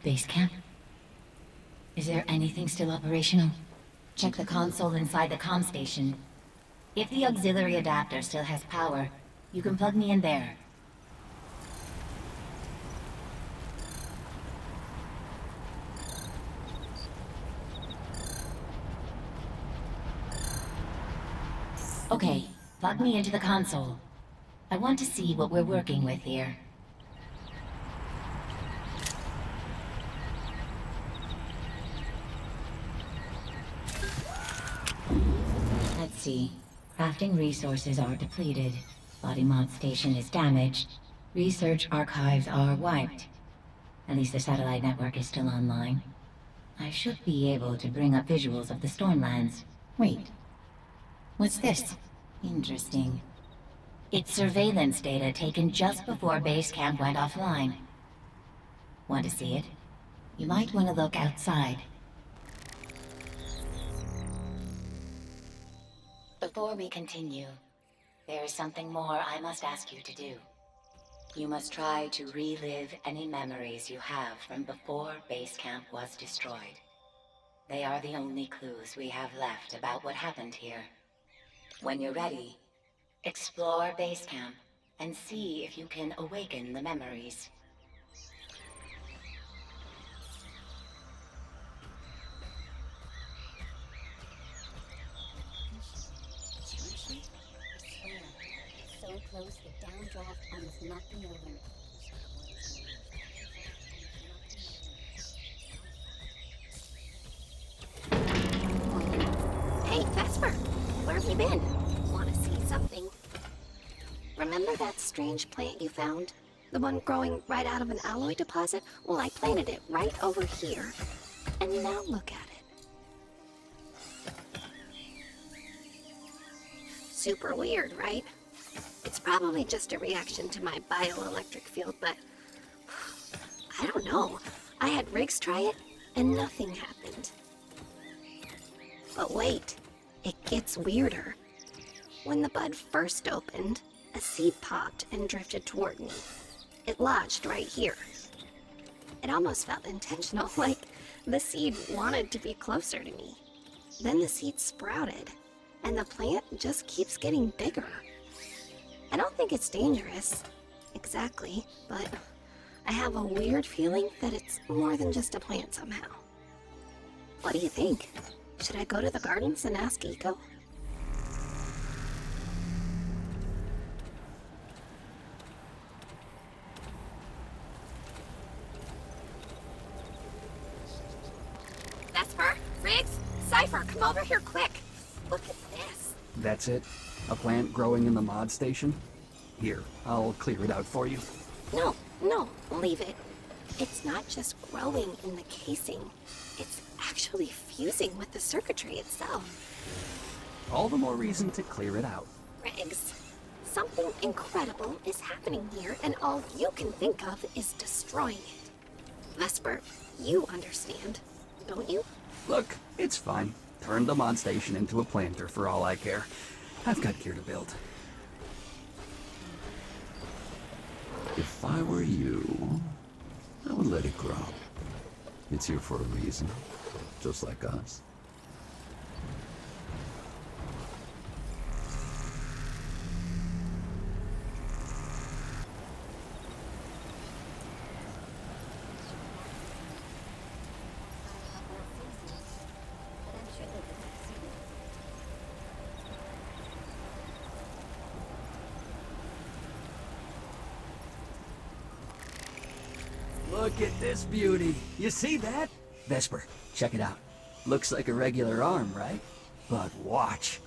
base camp. Is there anything still operational? Check the console inside the comm station. If the auxiliary adapter still has power, you can plug me in there. Okay, plug me into the console. I want to see what we're working with here. Let's see. Crafting resources are depleted. Body mod station is damaged. Research archives are wiped. At least the satellite network is still online. I should be able to bring up visuals of the Stormlands. Wait. What's this? Interesting. It's surveillance data taken just before base camp went offline. Want to see it? You might want to look outside. Before we continue, there is something more I must ask you to do. You must try to relive any memories you have from before base camp was destroyed. They are the only clues we have left about what happened here. When you're ready, explore base camp and see if you can awaken the memories. Seriously? I swear, it's so close the downdraft almost knocked me over. Hey, Vesper! Where have you been? Want to see something? Remember that strange plant you found? The one growing right out of an alloy deposit? Well, I planted it right over here. And now look at it. Super weird, right? It's probably just a reaction to my bioelectric field, but I don't know. I had Riggs try it, and nothing happened. But wait, it gets weirder. When the bud first opened, a seed popped and drifted toward me. It lodged right here. It almost felt intentional, like the seed wanted to be closer to me. Then the seed sprouted, and the plant just keeps getting bigger. I don't think it's dangerous, exactly, but I have a weird feeling that it's more than just a plant somehow. What do you think? Should I go to the gardens and ask Eco? Vesper? Riggs? Cypher, come over here quick! Look at this! That's it? A plant growing in the mod station? Here, I'll clear it out for you. No, leave it. It's not just growing in the casing. It's actually fusing with the circuitry itself. All the more reason to clear it out. Riggs, something incredible is happening here, and all you can think of is destroying it. Vesper, you understand, don't you? Look, it's fine. Turn the mod station into a planter for all I care. I've got gear to build. If I were you, I would let it grow. It's here for a reason, just like us. Look at this beauty. You see that? Vesper, check it out. Looks like a regular arm, right? But watch.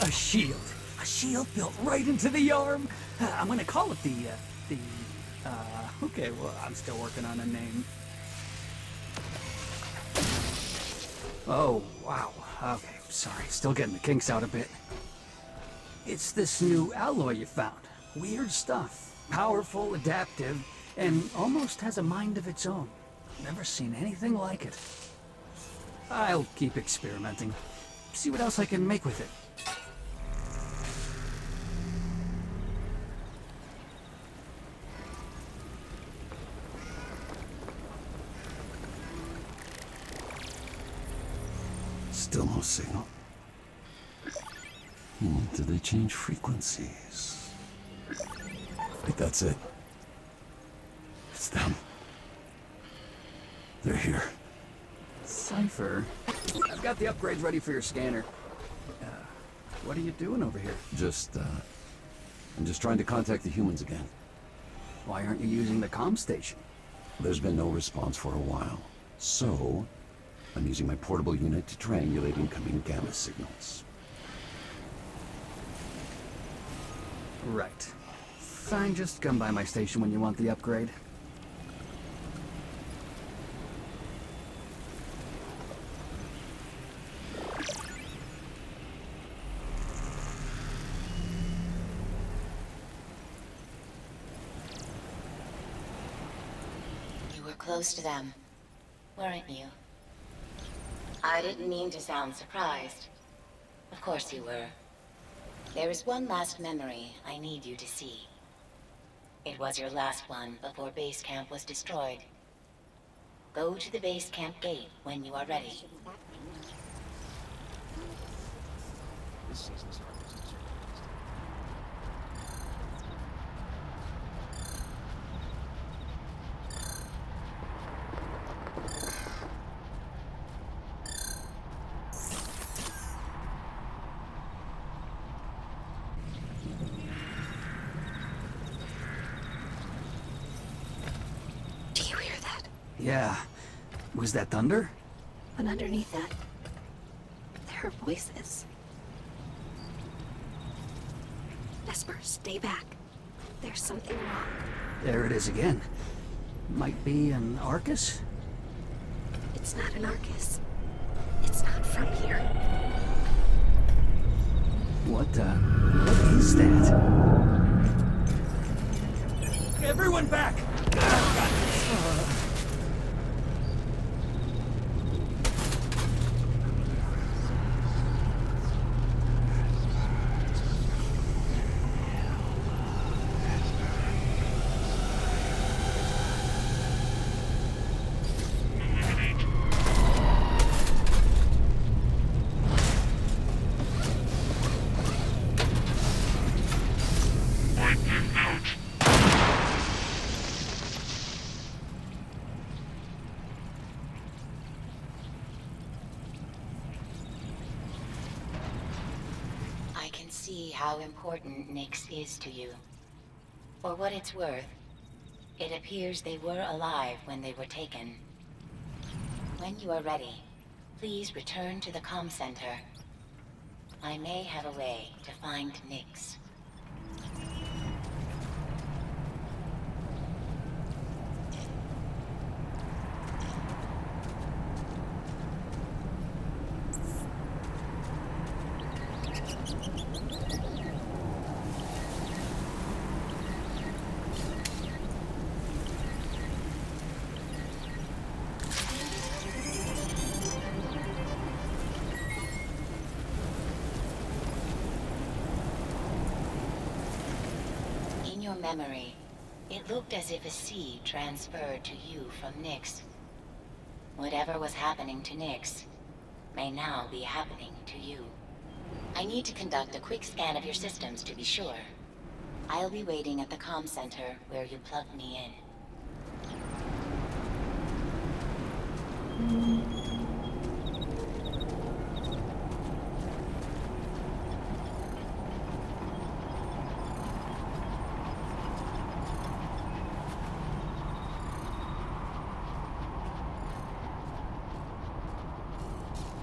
A shield. A shield built right into the arm. I'm gonna call it okay, well, I'm still working on a name. Oh, wow. Okay, sorry. Still getting the kinks out a bit. It's this new alloy you found. Weird stuff. Powerful, adaptive, and almost has a mind of its own. Never seen anything like it. I'll keep experimenting. See what else I can make with it. Still no signal. Did they change frequencies? I think that's it. It's them. They're here. Cypher, I've got the upgrades ready for your scanner. What are you doing over here? I'm just trying to contact the humans again. Why aren't you using the comm station? There's been no response for a while. So, I'm using my portable unit to triangulate incoming gamma signals. Right. Fine, just come by my station when you want the upgrade. You were close to them, weren't you? I didn't mean to sound surprised. Of course you were. There is one last memory I need you to see. It was your last one before base camp was destroyed. Go to the base camp gate when you are ready. Do you hear that? Yeah. Was that thunder? But underneath that, there are voices. Vesper, stay back. There's something wrong. There it is again. Might be an Arcus? It's not an Arcus. It's not from here. What is that? Everyone back! I can see how important Nyx is to you. For what it's worth, it appears they were alive when they were taken. When you are ready, please return to the comm center. I may have a way to find Nyx. In your memory, it looked as if a seed transferred to you from Nyx. Whatever was happening to Nyx may now be happening to you. I need to conduct a quick scan of your systems to be sure. I'll be waiting at the comm center where you plugged me in.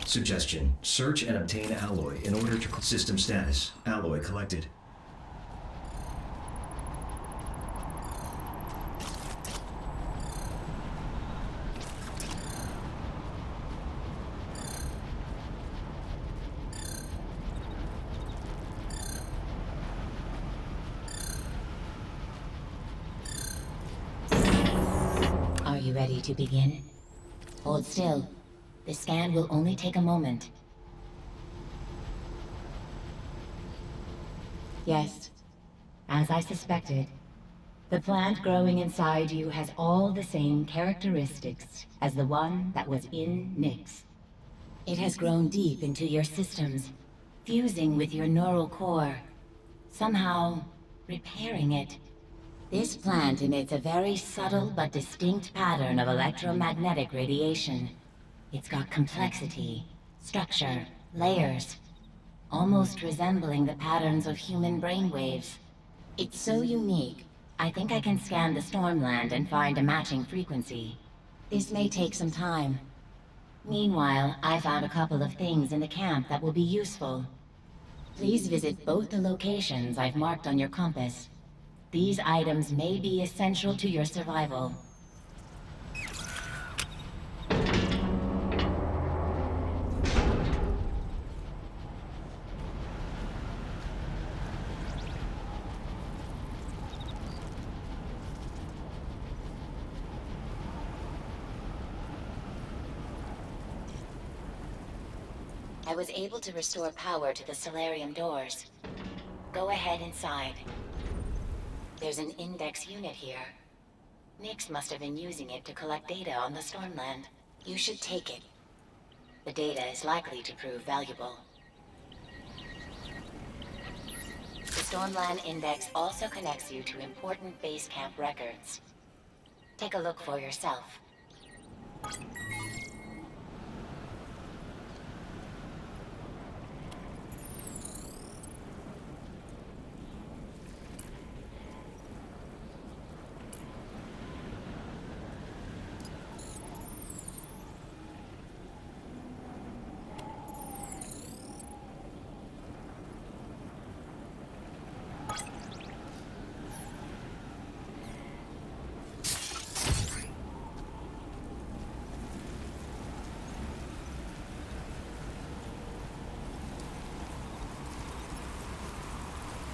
Suggestion. Search and obtain alloy in order to... System status. Alloy collected. Are you ready to begin? Hold still. The scan will only take a moment. Yes, as I suspected, the plant growing inside you has all the same characteristics as the one that was in Nyx. It has grown deep into your systems, fusing with your neural core, somehow repairing it. This plant emits a very subtle but distinct pattern of electromagnetic radiation. It's got complexity, structure, layers, almost resembling the patterns of human brainwaves. It's so unique, I think I can scan the Stormland and find a matching frequency. This may take some time. Meanwhile, I found a couple of things in the camp that will be useful. Please visit both the locations I've marked on your compass. These items may be essential to your survival. I was able to restore power to the solarium doors. Go ahead inside. There's an index unit here. Nyx must have been using it to collect data on the Stormland. You should take it. The data is likely to prove valuable. The Stormland Index also connects you to important base camp records. Take a look for yourself.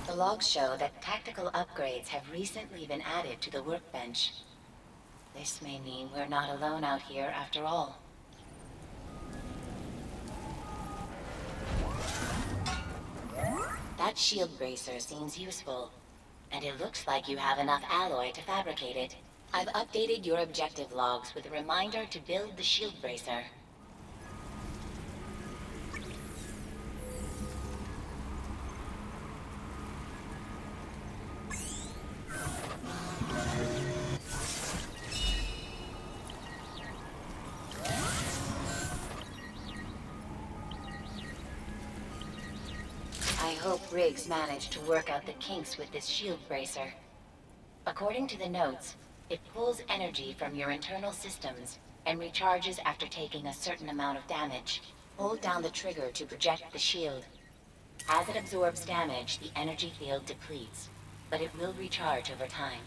The logs show that tactical upgrades have recently been added to the workbench. This may mean we're not alone out here after all. That shield bracer seems useful, and it looks like you have enough alloy to fabricate it. I've updated your objective logs with a reminder to build the shield bracer. I hope Riggs managed to work out the kinks with this shield bracer. According to the notes, it pulls energy from your internal systems and recharges after taking a certain amount of damage. Hold down the trigger to project the shield. As it absorbs damage, the energy field depletes, but it will recharge over time.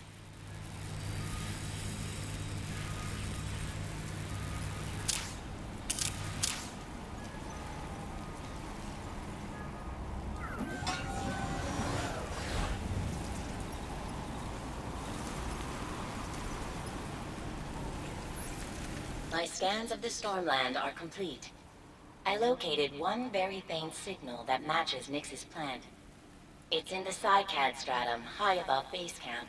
My scans of the Stormland are complete. I located one very faint signal that matches Nyx's plant. It's in the Cycad stratum, high above base camp.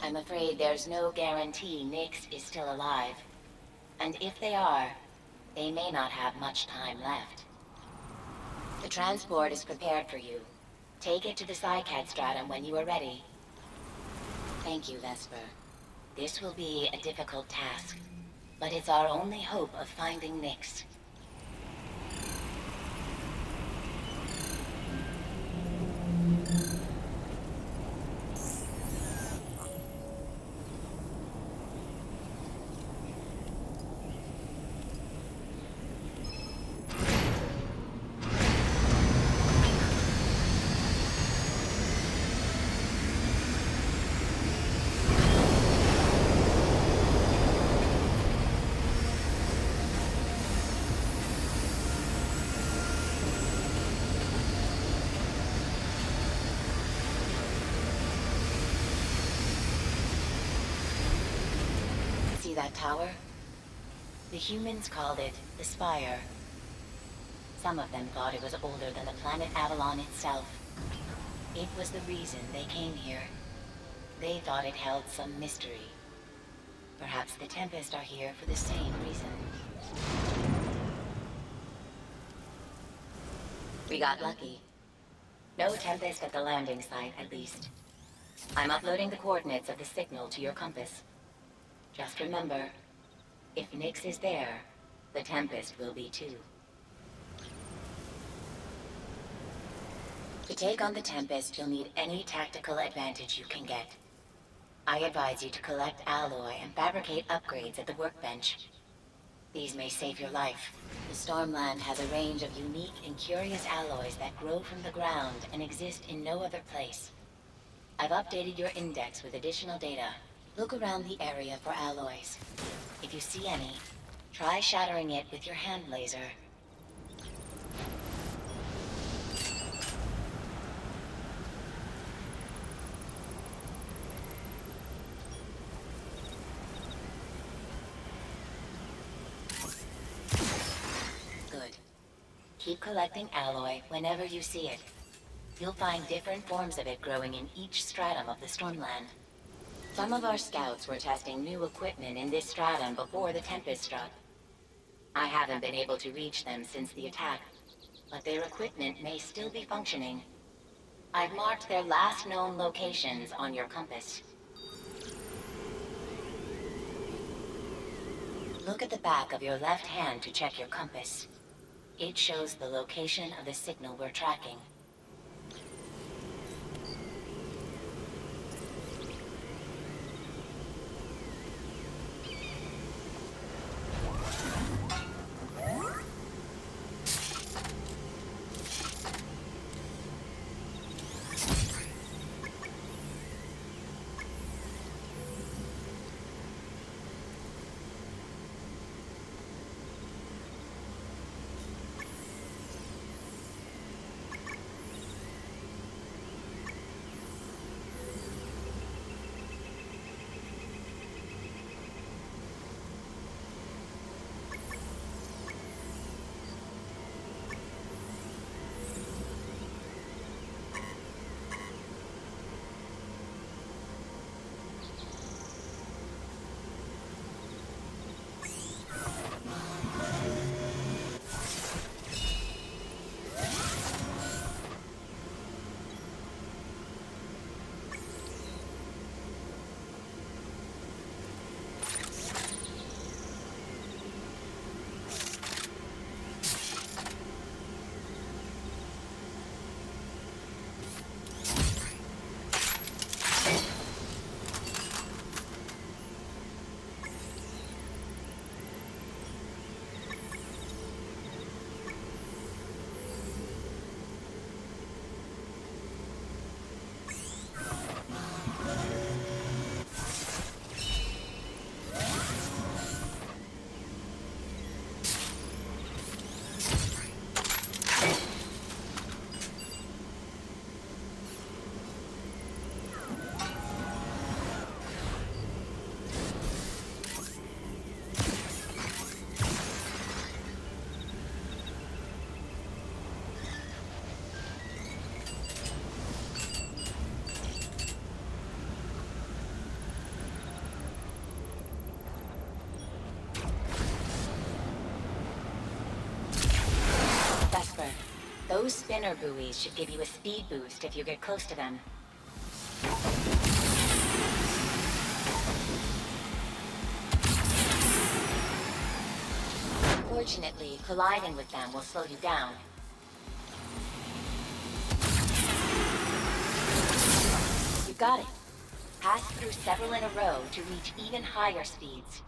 I'm afraid there's no guarantee Nyx is still alive. And if they are, they may not have much time left. The transport is prepared for you. Take it to the Cycad stratum when you are ready. Thank you, Vesper. This will be a difficult task, but it's our only hope of finding Nyx. That tower? The humans called it the Spire. Some of them thought it was older than the planet Avalon itself. It was the reason they came here. They thought it held some mystery. Perhaps the Tempest are here for the same reason. We got lucky. No Tempest at the landing site, at least. I'm uploading the coordinates of the signal to your compass. Just remember, if Nyx is there, the Tempest will be too. To take on the Tempest, you'll need any tactical advantage you can get. I advise you to collect alloy and fabricate upgrades at the workbench. These may save your life. The Stormland has a range of unique and curious alloys that grow from the ground and exist in no other place. I've updated your index with additional data. Look around the area for alloys. If you see any, try shattering it with your hand laser. Good. Keep collecting alloy whenever you see it. You'll find different forms of it growing in each stratum of the Stormland. Some of our scouts were testing new equipment in this stratum before the Tempest struck. I haven't been able to reach them since the attack, but their equipment may still be functioning. I've marked their last known locations on your compass. Look at the back of your left hand to check your compass. It shows the location of the signal we're tracking. Those spinner buoys should give you a speed boost if you get close to them. Fortunately, colliding with them will slow you down. You got it. Pass through several in a row to reach even higher speeds.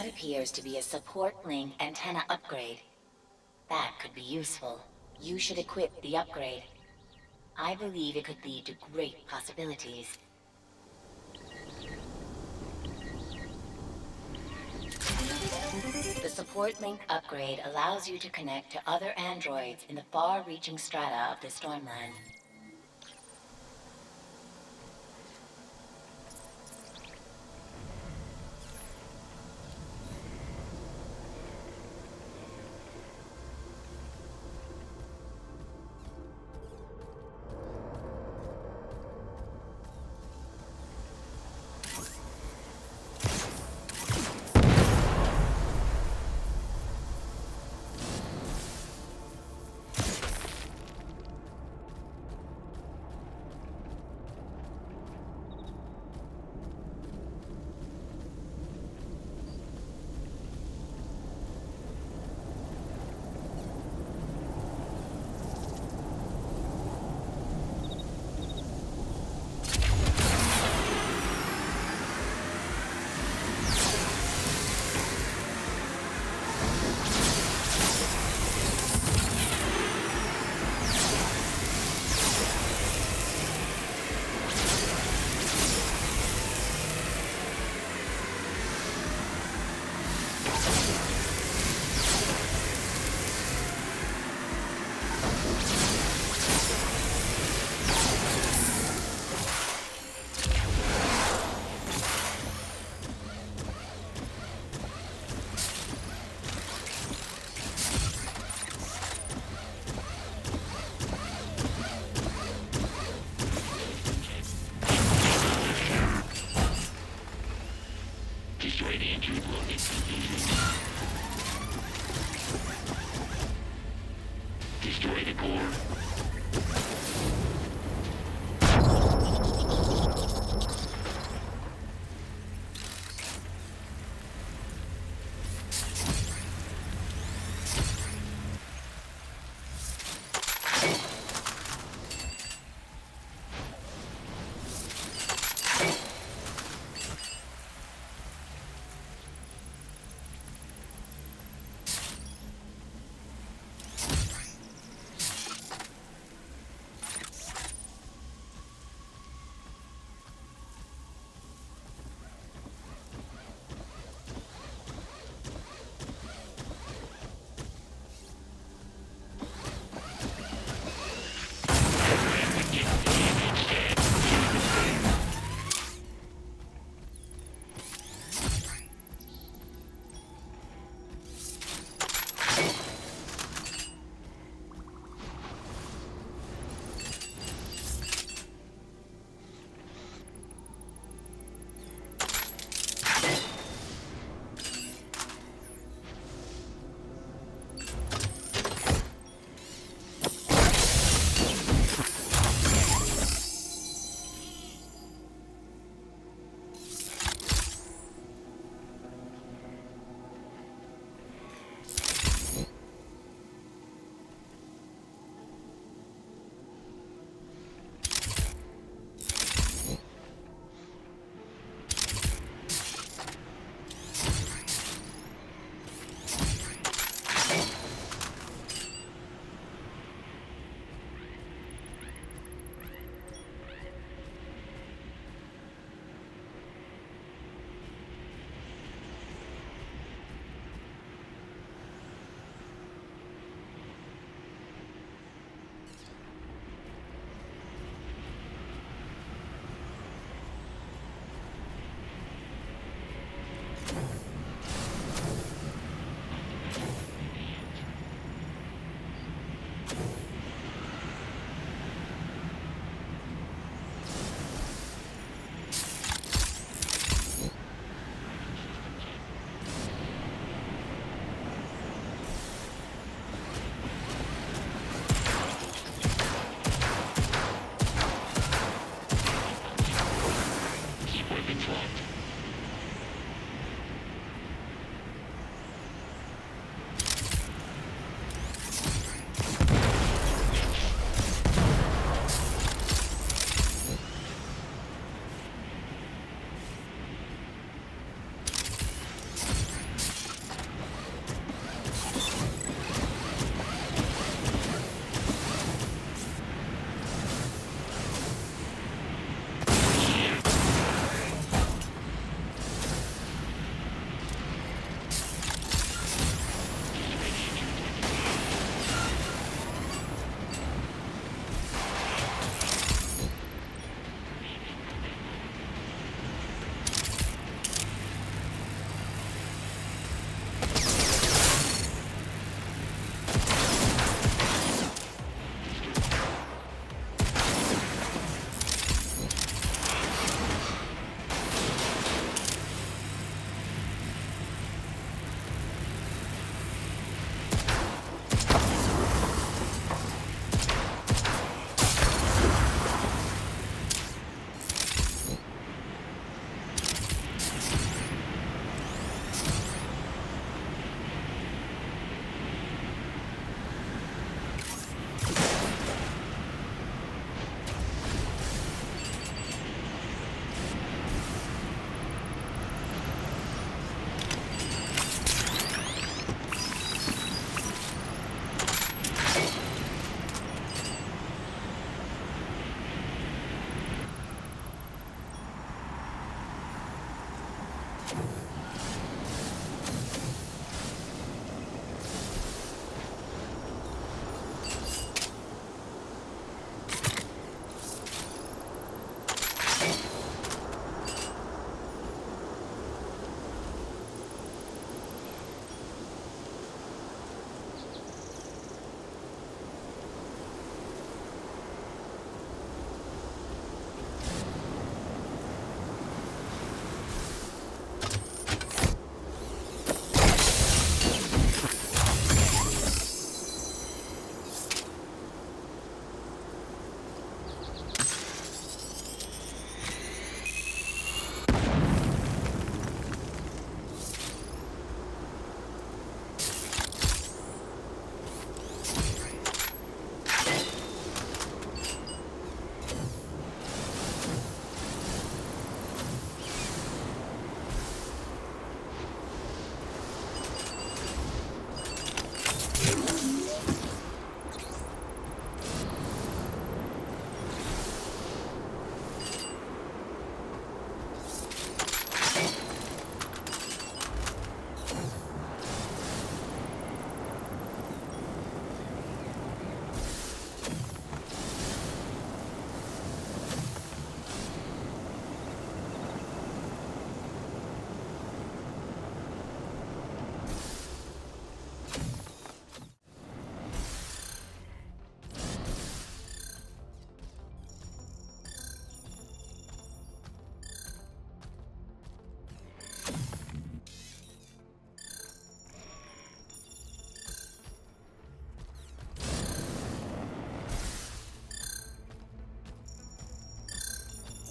That appears to be a support link antenna upgrade. That could be useful. You should equip the upgrade. I believe it could lead to great possibilities. The support link upgrade allows you to connect to other androids in the far-reaching strata of the Stormland.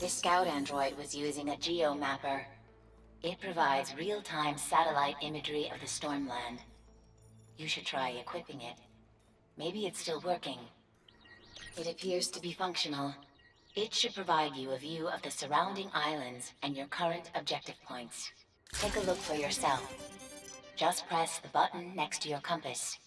This scout android was using a geomapper. It provides real-time satellite imagery of the Stormland. You should try equipping it. Maybe it's still working. It appears to be functional. It should provide you a view of the surrounding islands and your current objective points. Take a look for yourself. Just press the button next to your compass.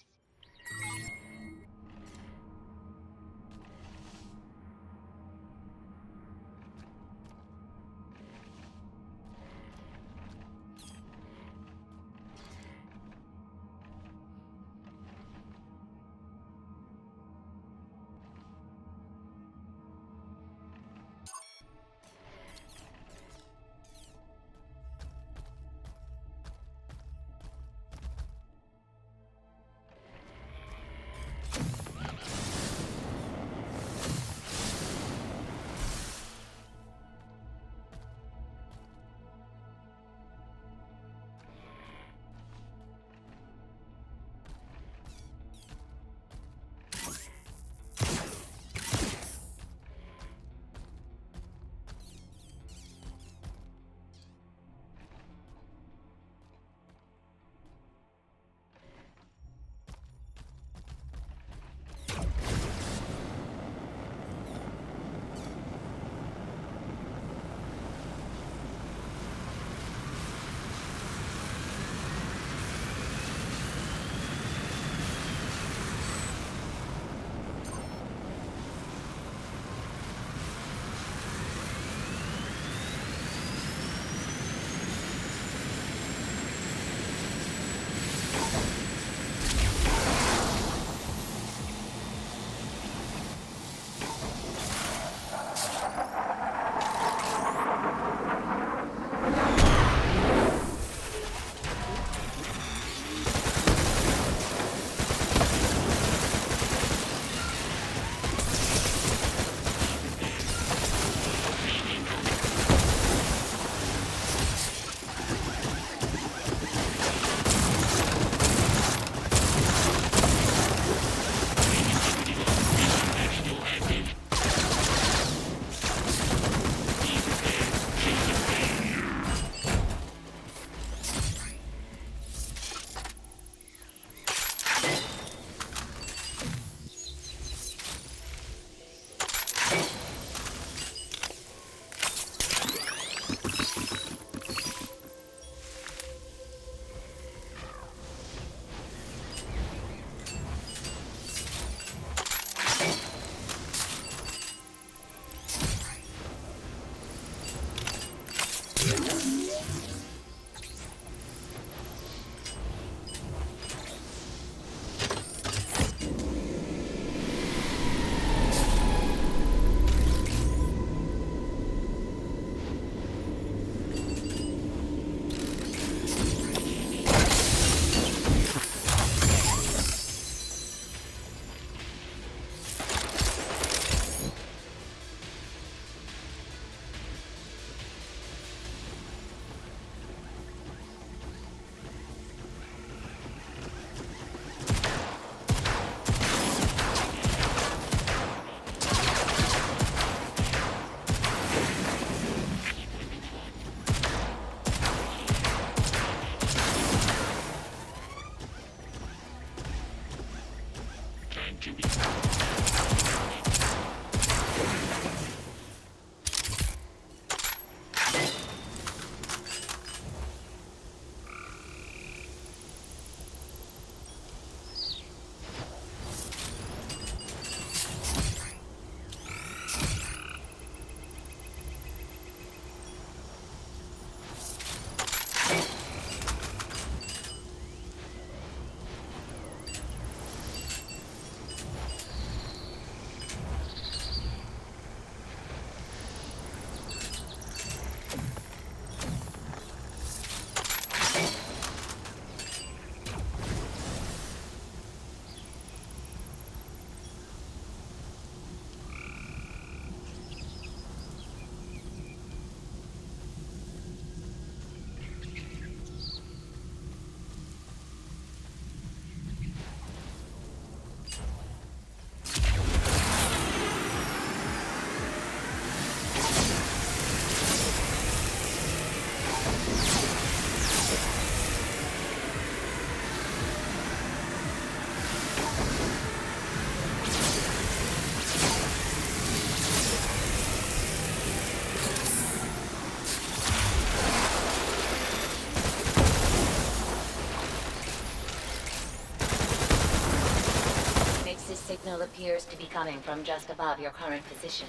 appears to be coming from just above your current position,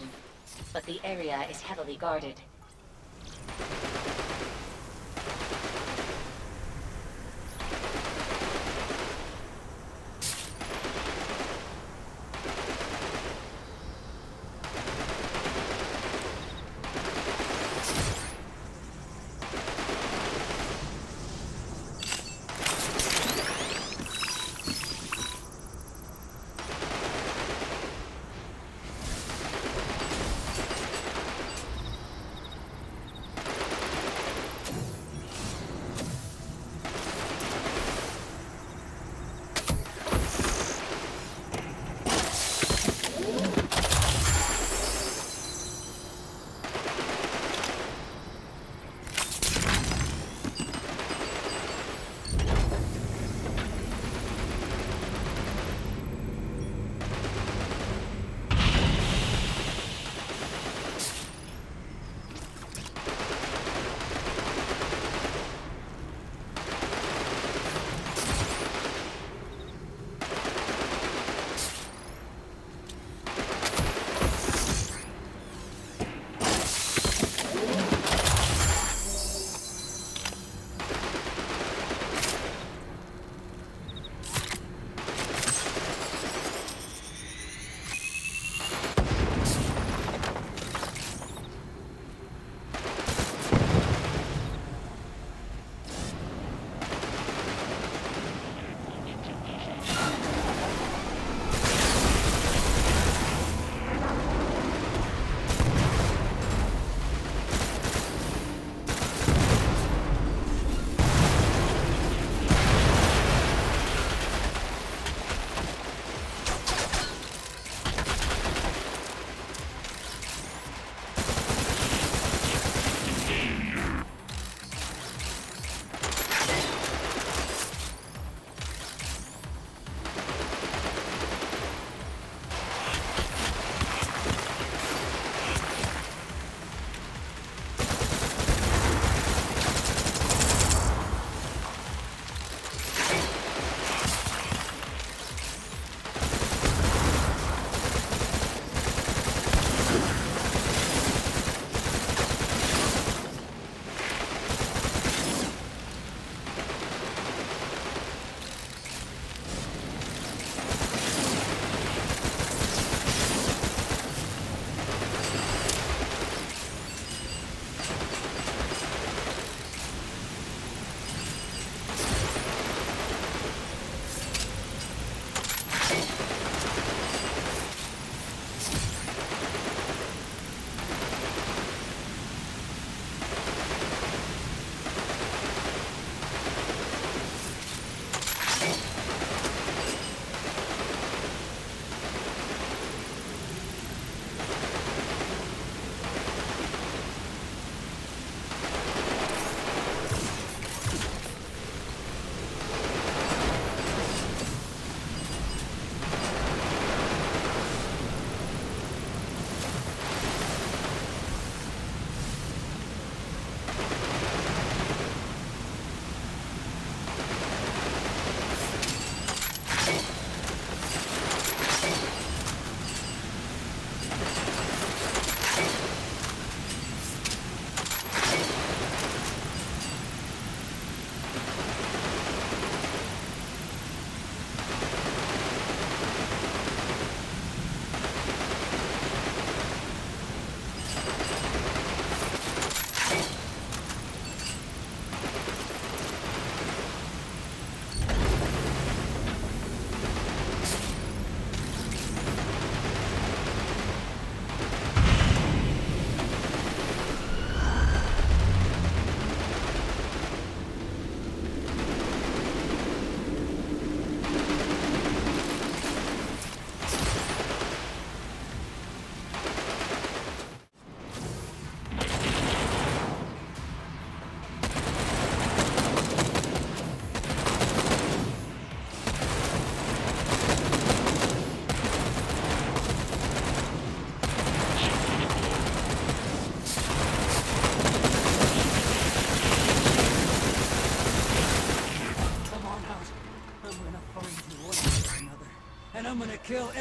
but the area is heavily guarded.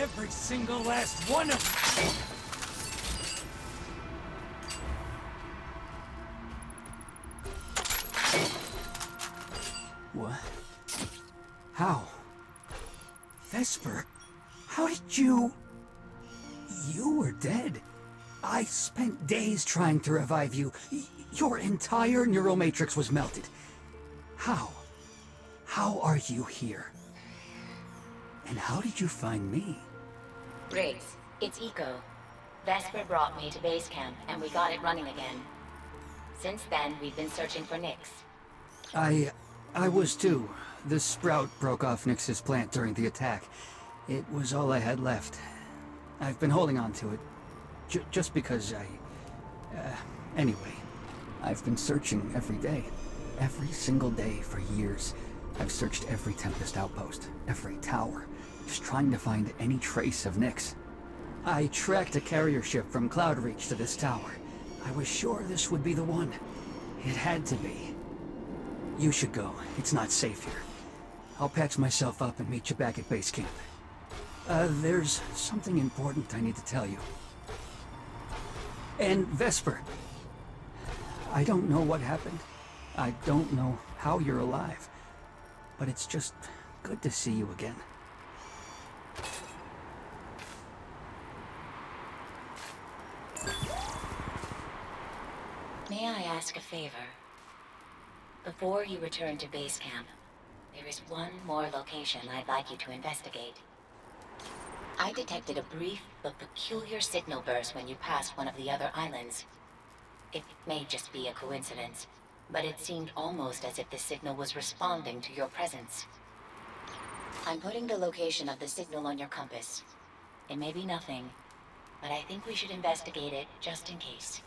Every single last one of them! What? How? Vesper? How did you... You were dead. I spent days trying to revive you. Your entire neural matrix was melted. How? How are you here? And how did you find me? Briggs, it's Eco. Vesper brought me to base camp, and we got it running again. Since then, we've been searching for Nyx. I was too. The sprout broke off Nyx's plant during the attack. It was all I had left. I've been holding on to it. Just because anyway, I've been searching every day. Every single day for years. I've searched every Tempest outpost, every tower, just trying to find any trace of Nyx. I tracked a carrier ship from Cloudreach to this tower. I was sure this would be the one. It had to be. You should go. It's not safe here. I'll patch myself up and meet you back at base camp. There's something important I need to tell you. And Vesper, I don't know what happened. I don't know how you're alive. But it's just good to see you again. May I ask a favor? Before you return to base camp, there is one more location I'd like you to investigate. I detected a brief but peculiar signal burst when you passed one of the other islands. It may just be a coincidence, but it seemed almost as if the signal was responding to your presence. I'm putting the location of the signal on your compass. It may be nothing, but I think we should investigate it just in case.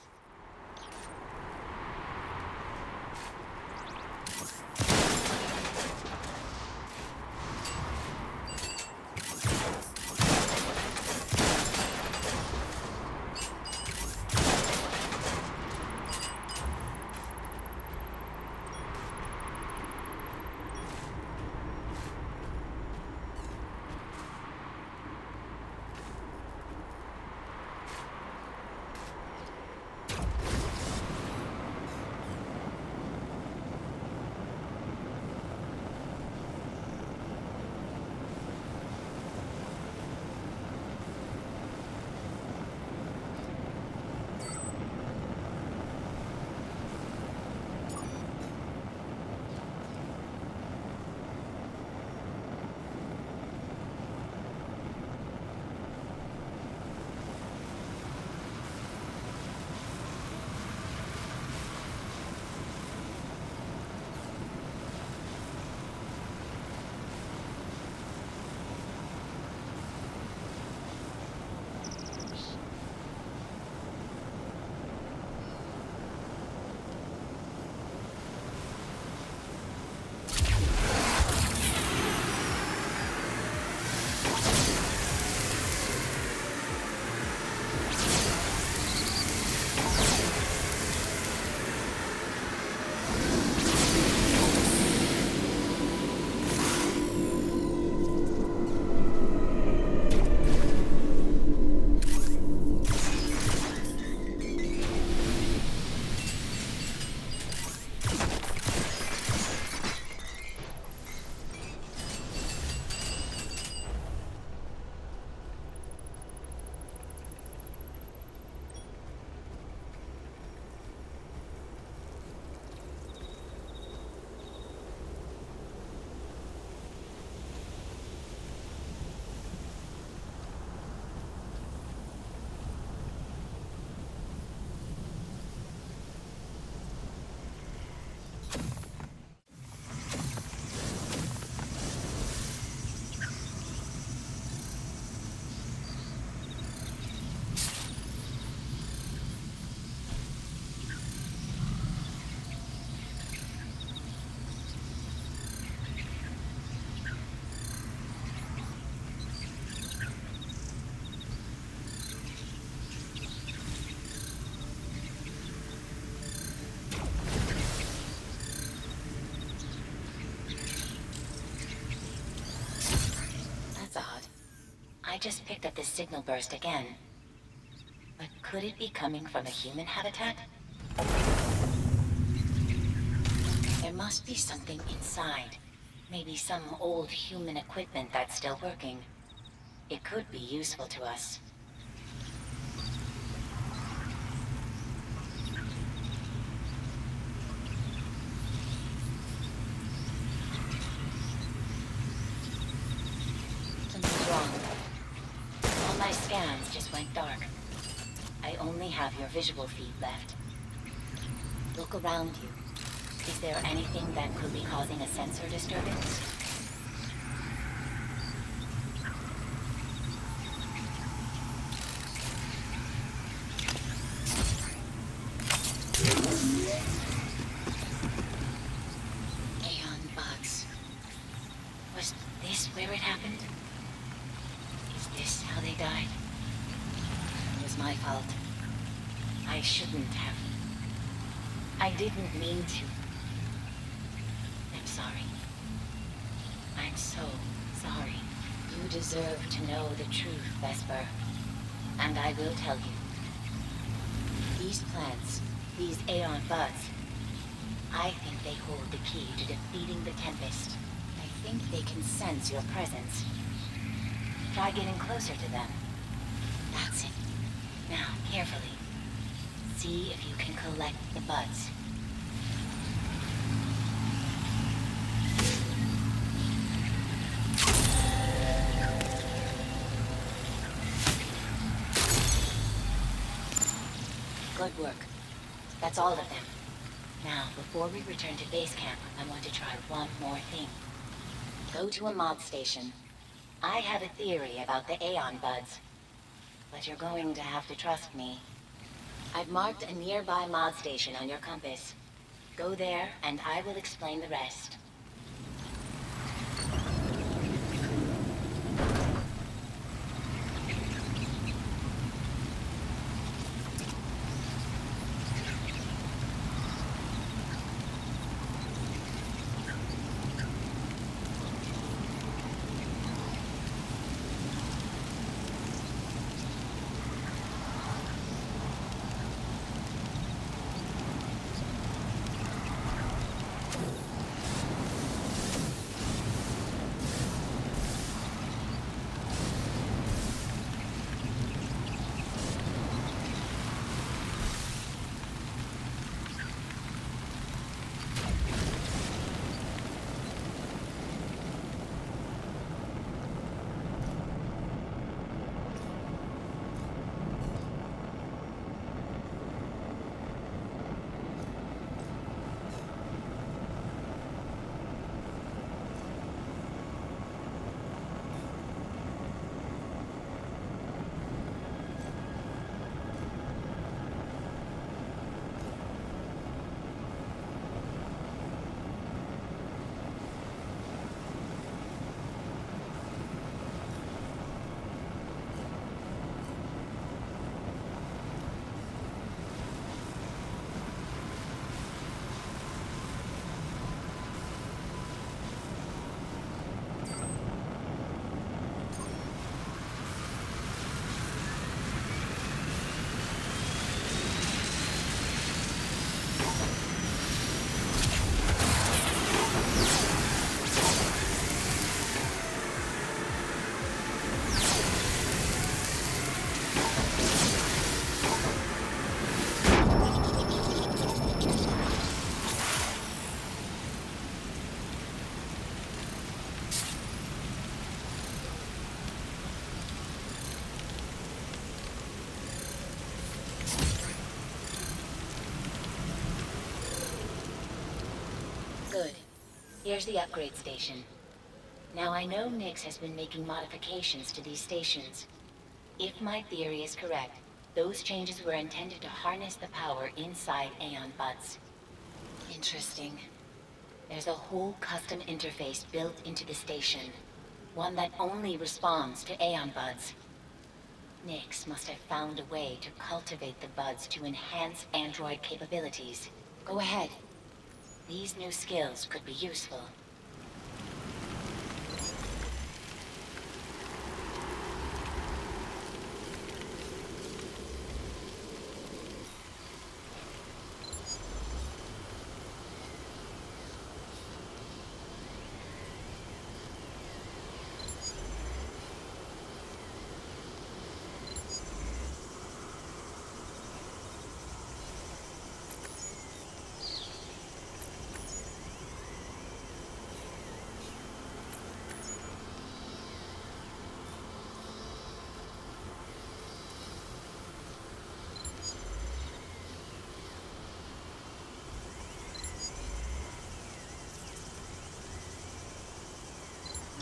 just picked up this signal burst again. But could it be coming from a human habitat? There must be something inside. Maybe some old human equipment that's still working. It could be useful to us. Something's wrong. All my scans just went dark. I only have your visual feed left. Look around you. Is there anything that could be causing a sensor disturbance? Aeon buds. Was this where it happened? Is this how they died? It was my fault. I shouldn't have. I didn't mean to. I'm sorry. I'm so sorry. You deserve to know the truth, Vesper. And I will tell you. These plants, these Aeon buds, I think they hold the key to defeating the Tempest. I think they can sense your presence. Try getting closer to them. That's it. Now, carefully. See if you can collect the buds. Good work. That's all of them. Now, before we return to base camp, I want to try one more thing. Go to a mod station. I have a theory about the Aeon buds, but you're going to have to trust me. I've marked a nearby mod station on your compass. Go there, and I will explain the rest. Good. Here's the upgrade station. Now I know Nyx has been making modifications to these stations. If my theory is correct, those changes were intended to harness the power inside Aeon buds. Interesting. There's a whole custom interface built into the station. One that only responds to Aeon buds. Nyx must have found a way to cultivate the buds to enhance android capabilities. Go ahead. These new skills could be useful.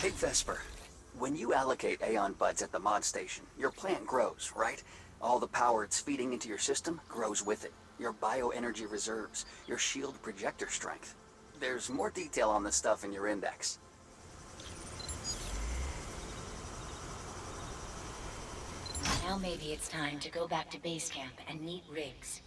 Hey, Vesper. When you allocate Aeon buds at the mod station, your plant grows, right? All the power it's feeding into your system grows with it. Your bioenergy reserves, your shield projector strength. There's more detail on this stuff in your index. Now maybe it's time to go back to base camp and meet Riggs.